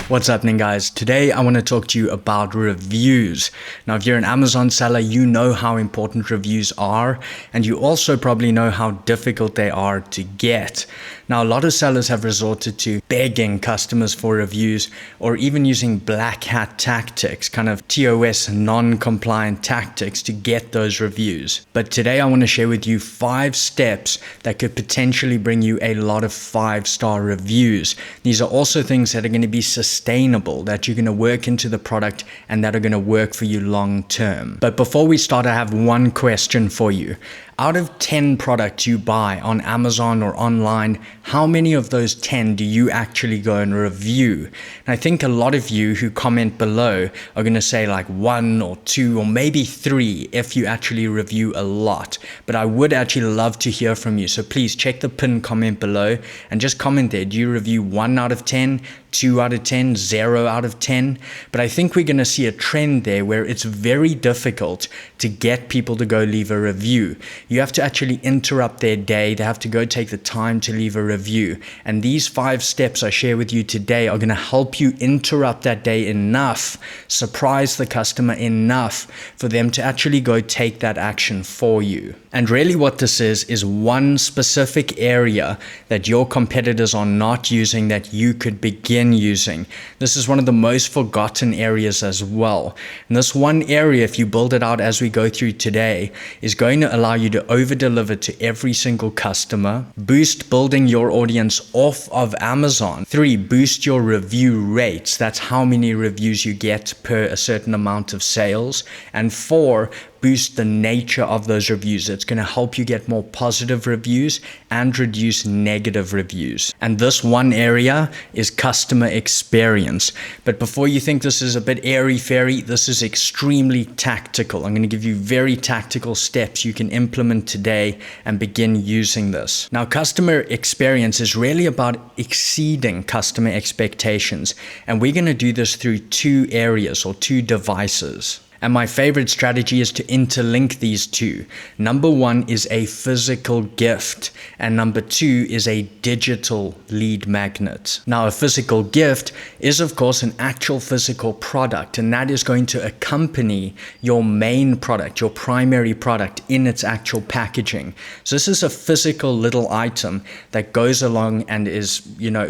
What's happening, guys? Today I want to talk to you about reviews. Now, if you're an Amazon seller, you know how important reviews are, and you also probably know how difficult they are to get. Now, a lot of sellers have resorted to begging customers for reviews or even using black hat tactics, kind of TOS non-compliant tactics to get those reviews. But today I want to share with you 5 steps that could potentially bring you a lot of 5-star reviews. These are also things that are going to be sustainable, that you're going to work into the product and that are going to work for you long term. But before we start, I have one question for you. Out of 10 products you buy on Amazon or online, how many of those 10 do you actually go and review? And I think a lot of you who comment below are going to say like 1 or 2 or maybe 3 if you actually review a lot. But I would actually love to hear from you. So please check the pinned comment below and just comment there. Do you review 1 out of 10? 2 out of 10, 0 out of 10. But I think we're going to see a trend there where it's very difficult to get people to go leave a review. You have to actually interrupt their day. They have to go take the time to leave a review. And these 5 steps I share with you today are going to help you interrupt that day enough, surprise the customer enough for them to actually go take that action for you. And really what this is one specific area that your competitors are not using that you could begin using. This is one of the most forgotten areas as well. And this one area, if you build it out as we go through today, is going to allow you to over deliver to every single customer, boost building your audience off of Amazon. 3, boost your review rates. That's how many reviews you get per a certain amount of sales. And 4, boost the nature of those reviews. It's going to help you get more positive reviews and reduce negative reviews. And this one area is customer experience. But before you think this is a bit airy-fairy, this is extremely tactical. I'm going to give you very tactical steps you can implement today and begin using this. Now, customer experience is really about exceeding customer expectations. And we're going to do this through 2 areas or 2 devices. And my favorite strategy is to interlink these 2. Number 1 is a physical gift, and number 2 is a digital lead magnet. Now, a physical gift is, of course, an actual physical product, and that is going to accompany your main product, your primary product, in its actual packaging. So this is a physical little item that goes along and is,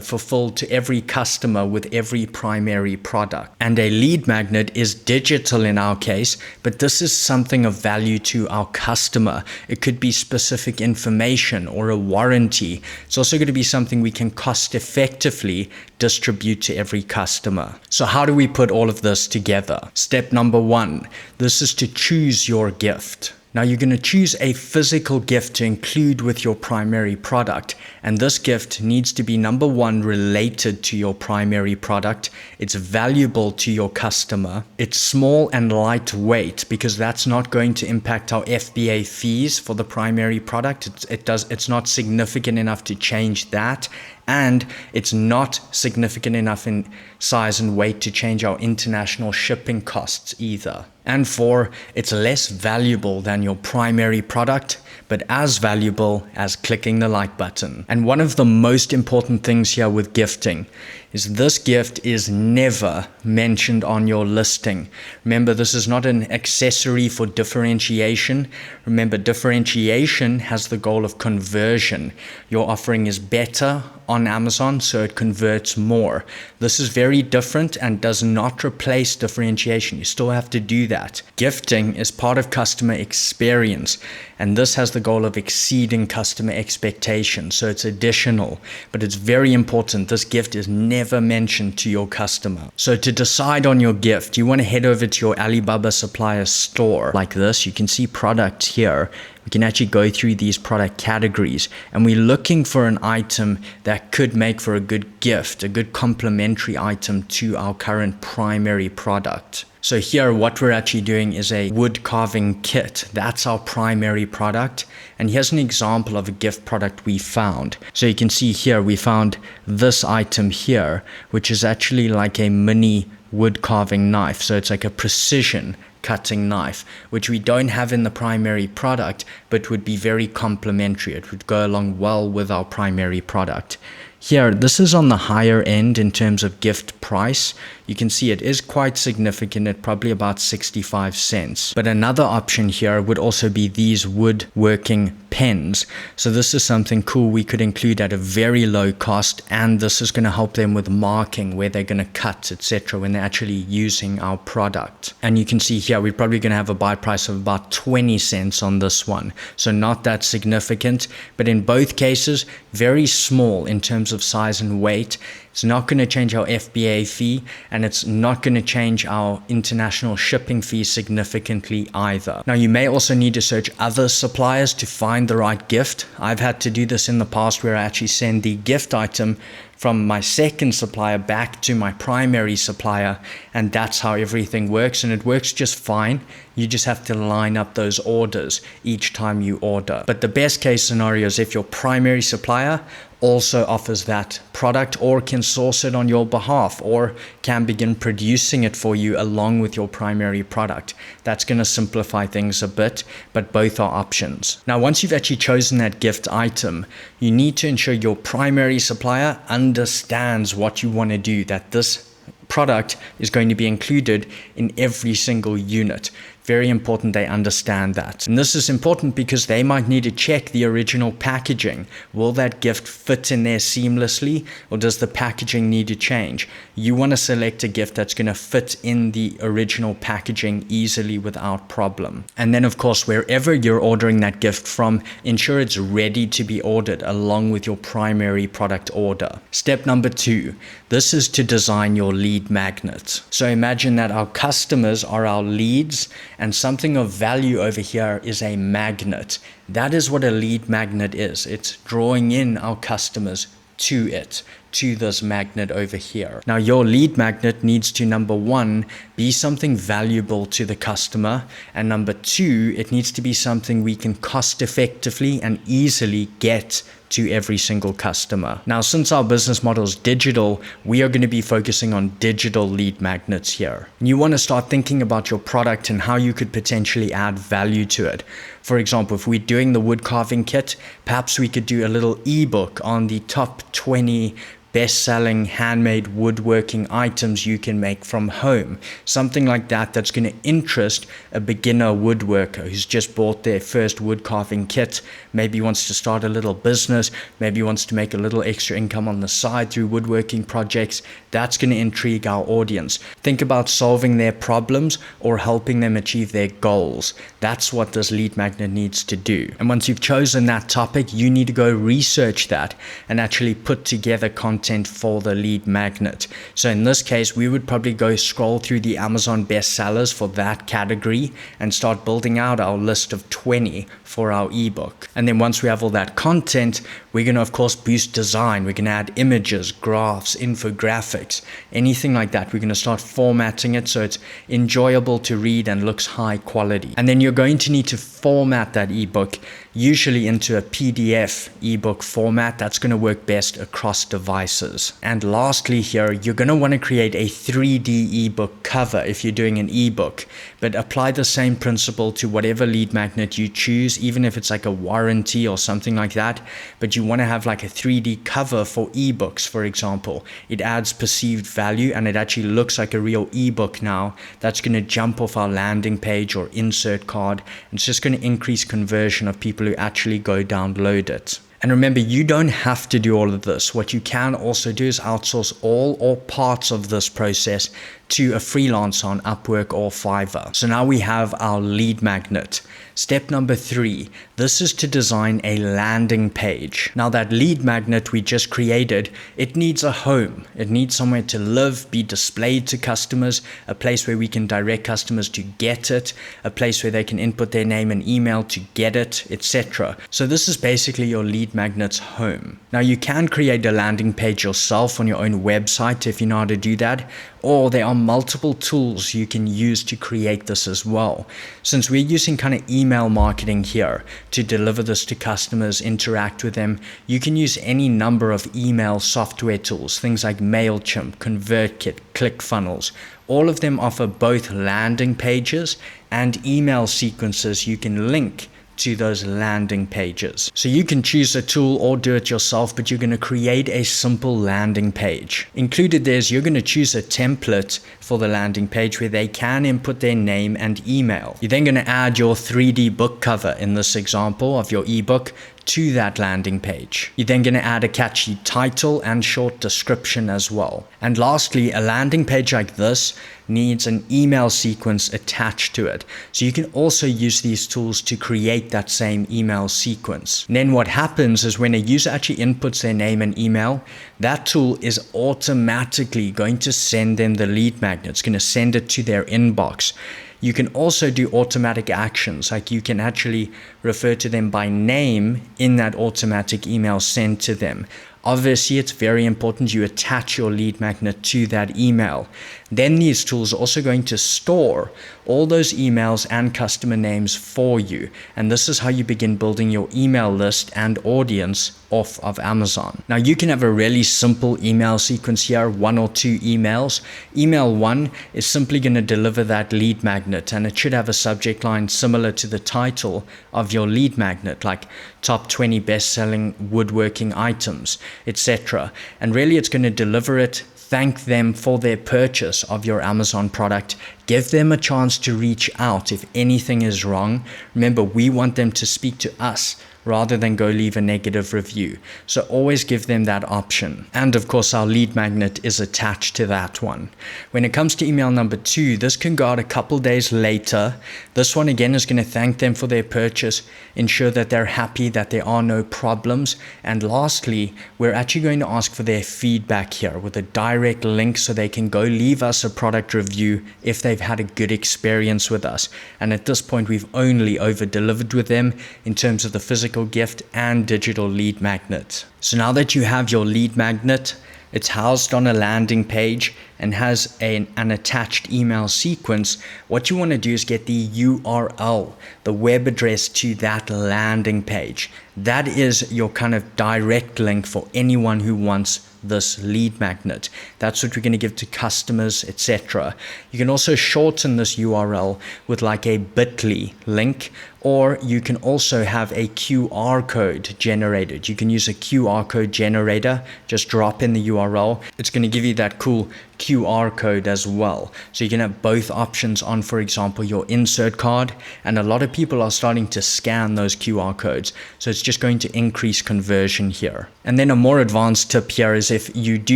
fulfilled to every customer with every primary product. And a lead magnet is digital in our case, but this is something of value to our customer. It could be specific information or a warranty. It's also going to be something we can cost effectively distribute to every customer. So how do we put all of this together? Step number 1, this is to choose your gift. Now, you're going to choose a physical gift to include with your primary product. And this gift needs to be, number 1, related to your primary product. It's valuable to your customer. It's small and lightweight because that's not going to impact our FBA fees for the primary product. It's not significant enough to change that. And it's not significant enough in size and weight to change our international shipping costs either. And 4, it's less valuable than your primary product, but as valuable as clicking the like button. And one of the most important things here with gifting is this gift is never mentioned on your listing. Remember, this is not an accessory for differentiation. Remember, differentiation has the goal of conversion. Your offering is better on Amazon, so it converts more. This is very different and does not replace differentiation. You still have to do that. Gifting is part of customer experience, and this has the goal of exceeding customer expectations. So it's additional, but it's very important. This gift is never mentioned to your customer. So to decide on your gift, you want to head over to your Alibaba supplier store like this. You can see products here. We can actually go through these product categories, and we're looking for an item that could make for a good gift, a good complementary item to our current primary product. So here, what we're actually doing is a wood carving kit. That's our primary product. And here's an example of a gift product we found. So you can see here, we found this item here, which is actually like a mini wood carving knife. So it's like a precision cutting knife, which we don't have in the primary product, but would be very complementary. It would go along well with our primary product. Here, this is on the higher end in terms of gift price. You can see it is quite significant at probably about 65 cents. But another option here would also be these woodworking pens. So this is something cool we could include at a very low cost, and this is going to help them with marking, where they're going to cut, etc., when they're actually using our product. And you can see here we're probably going to have a buy price of about 20 cents on this one. So not that significant, but in both cases, very small in terms of size and weight. It's not going to change our FBA fee, and it's not going to change our international shipping fee significantly either. Now, you may also need to search other suppliers to find the right gift. I've had to do this in the past, where I actually send the gift item from my second supplier back to my primary supplier, and that's how everything works, and it works just fine. You just have to line up those orders each time you order. But the best case scenario is if your primary supplier also offers that product, or can source it on your behalf, or can begin producing it for you along with your primary product. That's going to simplify things a bit, but both are options. Now, once you've actually chosen that gift item, you need to ensure your primary supplier understands what you want to do, that this product is going to be included in every single unit. Very important they understand that. And this is important because they might need to check the original packaging. Will that gift fit in there seamlessly, or does the packaging need to change? You want to select a gift that's going to fit in the original packaging easily without problem. And then, of course, wherever you're ordering that gift from, ensure it's ready to be ordered along with your primary product order. Step number 2, this is to design your lead magnet. So imagine that our customers are our leads, and something of value over here is a magnet. That is what a lead magnet is. It's drawing in our customers to it, to this magnet over here. Now, your lead magnet needs to, number 1, be something valuable to the customer, and number 2, it needs to be something we can cost effectively and easily get to every single customer. Now, since our business model is digital, we are going to be focusing on digital lead magnets here. And you want to start thinking about your product and how you could potentially add value to it. For example, if we're doing the wood carving kit, perhaps we could do a little ebook on the top 20 best-selling handmade woodworking items you can make from home. Something like that that's going to interest a beginner woodworker who's just bought their first wood carving kit, maybe wants to start a little business, maybe wants to make a little extra income on the side through woodworking projects. That's going to intrigue our audience. Think about solving their problems or helping them achieve their goals. That's what this lead magnet needs to do. And once you've chosen that topic, you need to go research that and actually put together content for the lead magnet. So in this case, we would probably go scroll through the Amazon bestsellers for that category and start building out our list of 20 for our ebook. And then once we have all that content, we're going to, of course, boost design. We're going to add images, graphs, infographics, anything like that. We're going to start formatting it so it's enjoyable to read and looks high quality. And then you're going to need to format that ebook, usually into a PDF ebook format. That's going to work best across devices. And lastly here, you're going to want to create a 3D ebook cover if you're doing an ebook, but apply the same principle to whatever lead magnet you choose, even if it's like a warranty or something like that. But you want to have like a 3D cover for ebooks, for example. It adds perceived value and it actually looks like a real ebook now. That's going to jump off our landing page or insert card. It's just going to increase conversion of people who actually go download it. And remember, you don't have to do all of this. What you can also do is outsource all or parts of this process to a freelancer on Upwork or Fiverr. So now we have our lead magnet. Step number 3, this is to design a landing page. Now that lead magnet we just created, it needs a home. It needs somewhere to live, be displayed to customers, a place where we can direct customers to get it, a place where they can input their name and email to get it, etc. So this is basically your lead magnet's home. Now you can create a landing page yourself on your own website if you know how to do that, or there are multiple tools you can use to create this as well. Since we're using kind of email marketing here to deliver this to customers, interact with them, you can use any number of email software tools, things like MailChimp, ConvertKit, ClickFunnels. All of them offer both landing pages and email sequences you can link to those landing pages. So you can choose a tool or do it yourself, but you're going to create a simple landing page. Included there is you're going to choose a template for the landing page where they can input their name and email. You're then going to add your 3D book cover in this example of your ebook to that landing page. You're then going to add a catchy title and short description as well. And lastly, a landing page like this needs an email sequence attached to it. So you can also use these tools to create that same email sequence. And then what happens is when a user actually inputs their name and email, that tool is automatically going to send them the lead magnet. It's going to send it to their inbox. You can also do automatic actions, like you can actually refer to them by name in that automatic email sent to them. Obviously, it's very important you attach your lead magnet to that email. Then these tools are also going to store all those emails and customer names for you. And this is how you begin building your email list and audience off of Amazon. Now, you can have a really simple email sequence here, 1 or 2 emails. Email 1 is simply going to deliver that lead magnet, and it should have a subject line similar to the title of your lead magnet, like top 20 best-selling woodworking items, etc. And really, it's going to deliver it, thank them for their purchase of your Amazon product, give them a chance to reach out if anything is wrong. Remember, we want them to speak to us rather than go leave a negative review. So always give them that option. And of course, our lead magnet is attached to that one. When it comes to email number 2, this can go out a couple days later. This one again is going to thank them for their purchase, ensure that they're happy, that there are no problems. And lastly, we're actually going to ask for their feedback here with a direct link so they can go leave us a product review if they've had a good experience with us. And at this point, we've only over-delivered with them in terms of the physical gift and digital lead magnet. So now that you have your lead magnet, it's housed on a landing page and has an attached email sequence, what you want to do is get the URL, the web address to that landing page. That is your kind of direct link for anyone who wants this lead magnet. That's what we're going to give to customers, etc. You can also shorten this URL with like a bit.ly link, or you can also have a QR code generated. You can use a QR code generator, just drop in the URL. It's going to give you that cool QR code as well. So you can have both options on, for example, your insert card. And a lot of people are starting to scan those QR codes. So it's just going to increase conversion here. And then a more advanced tip here is if you do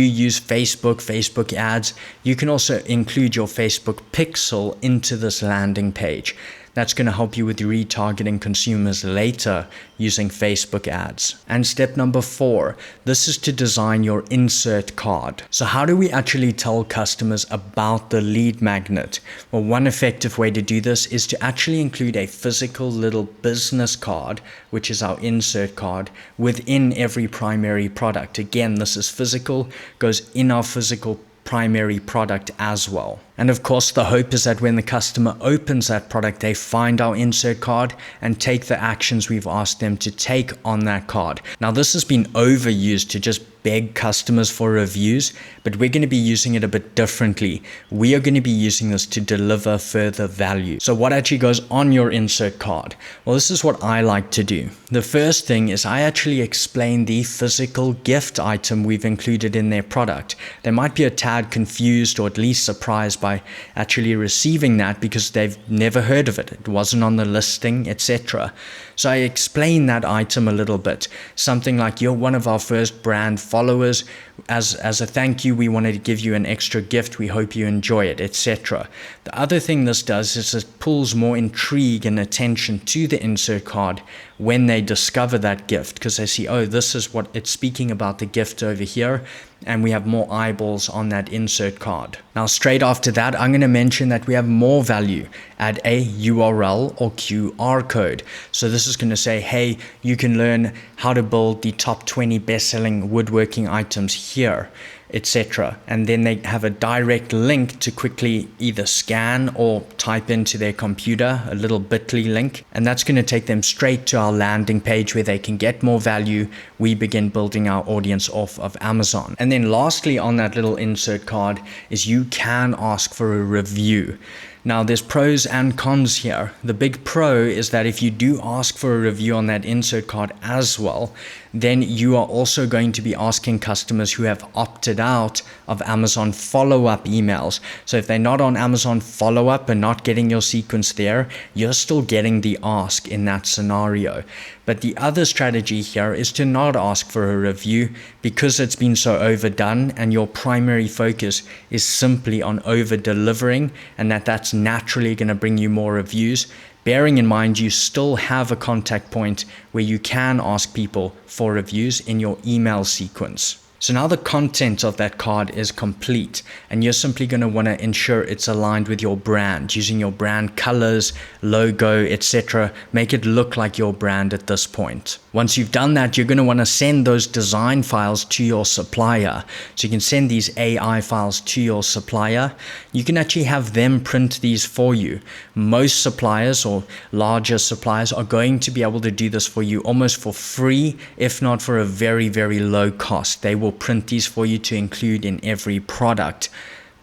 use Facebook ads, you can also include your Facebook pixel into this landing page. That's going to help you with retargeting consumers later using Facebook ads. And step number 4, this is to design your insert card. So how do we actually tell customers about the lead magnet? Well, one effective way to do this is to actually include a physical little business card, which is our insert card, within every primary product. Again, this is physical, goes in our physical primary product as well. And of course, the hope is that when the customer opens that product, they find our insert card and take the actions we've asked them to take on that card. Now, this has been overused to just beg customers for reviews, but we're going to be using it a bit differently. We are going to be using this to deliver further value. So what actually goes on your insert card? Well, this is what I like to do. The first thing is I actually explain the physical gift item we've included in their product. They might be a tad confused or at least surprised by actually receiving that because they've never heard of it. It wasn't on the listing, etc. So I explain that item a little bit. Something like, you're one of our first brand followers. As a thank you, we wanted to give you an extra gift. We hope you enjoy it, etc. The other thing this does is it pulls more intrigue and attention to the insert card when they discover that gift, because they see, oh, this is what it's speaking about, the gift over here, and we have more eyeballs on that insert card. Now, straight after that, I'm going to mention that we have more value. Add a URL or QR code. So this is going to say, hey, you can learn how to build the top 20 best-selling woodworking items here. etc. And then they have a direct link to quickly either scan or type into their computer, a little bit.ly link, and that's going to take them straight to our landing page where they can get more value. We begin building our audience off of Amazon. And then lastly on that little insert card is you can ask for a review. Now there's pros and cons here. The big pro is that if you do ask for a review on that insert card as well, then you are also going to be asking customers who have opted out of Amazon follow-up emails. So if they're not on Amazon follow-up and not getting your sequence there, you're still getting the ask in that scenario. But the other strategy here is to not ask for a review because it's been so overdone and your primary focus is simply on over-delivering, and that's naturally going to bring you more reviews. Bearing in mind, you still have a contact point where you can ask people for reviews in your email sequence. So now the content of that card is complete, and you're simply going to want to ensure it's aligned with your brand, using your brand colors, logo, etc. Make it look like your brand at this point. Once you've done that, you're going to want to send those design files to your supplier. So you can send these AI files to your supplier. You can actually have them print these for you. Most suppliers or larger suppliers are going to be able to do this for you almost for free, if not for a very, very low cost. They will print these for you to include in every product.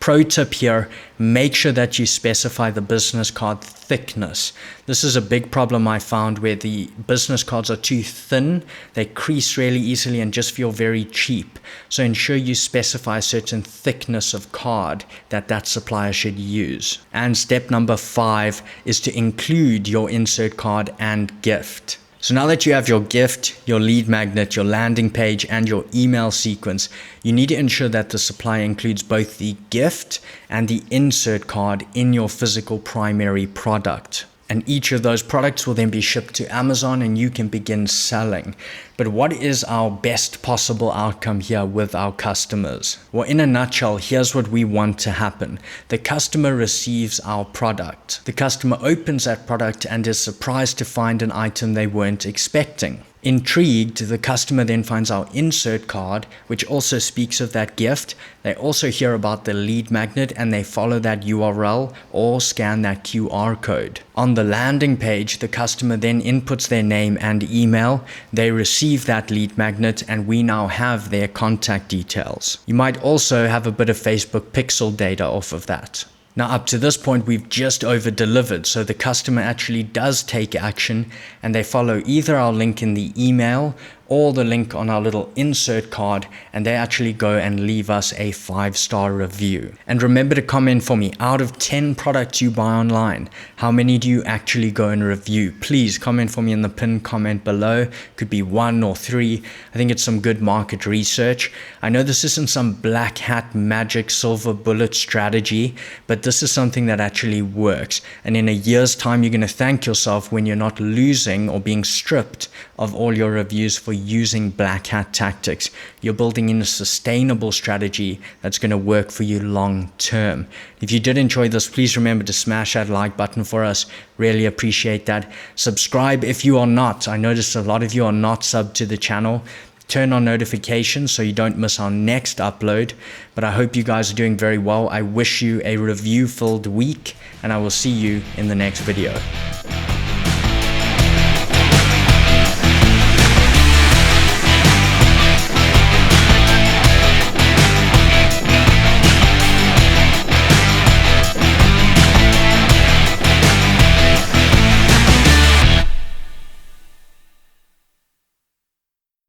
Pro tip here, make sure that you specify the business card thickness. This is a big problem I found where the business cards are too thin, they crease really easily and just feel very cheap. So ensure you specify a certain thickness of card that supplier should use. And step number 5 is to include your insert card and gift. So now that you have your gift, your lead magnet, your landing page, and your email sequence, you need to ensure that the supplier includes both the gift and the insert card in your physical primary product. And each of those products will then be shipped to Amazon and you can begin selling. But what is our best possible outcome here with our customers? Well, in a nutshell, here's what we want to happen. The customer receives our product. The customer opens that product and is surprised to find an item they weren't expecting. Intrigued, the customer then finds our insert card, which also speaks of that gift. They also hear about the lead magnet and they follow that URL or scan that QR code. On the landing page, the customer then inputs their name and email. They receive that lead magnet and we now have their contact details. You might also have a bit of Facebook pixel data off of that. Now, up to this point, we've just over-delivered, so the customer actually does take action and they follow either our link in the email or the link on our little insert card, and they actually go and leave us a 5-star review. And remember to comment for me, out of 10 products you buy online, how many do you actually go and review? Please comment for me in the pinned comment below. Could be 1 or 3. I think it's some good market research. I know this isn't some black hat magic silver bullet strategy, but this is something that actually works. And in a year's time, you're going to thank yourself when you're not losing or being stripped of all your reviews for using black hat tactics. You're building in a sustainable strategy that's going to work for you long term. If you did enjoy this, please remember to smash that like button for us. Really appreciate that. Subscribe if you are not. I noticed a lot of you are not subbed to the channel. Turn on notifications so you don't miss our next upload. But I hope you guys are doing very well. I wish you a review-filled week, and I will see you in the next video.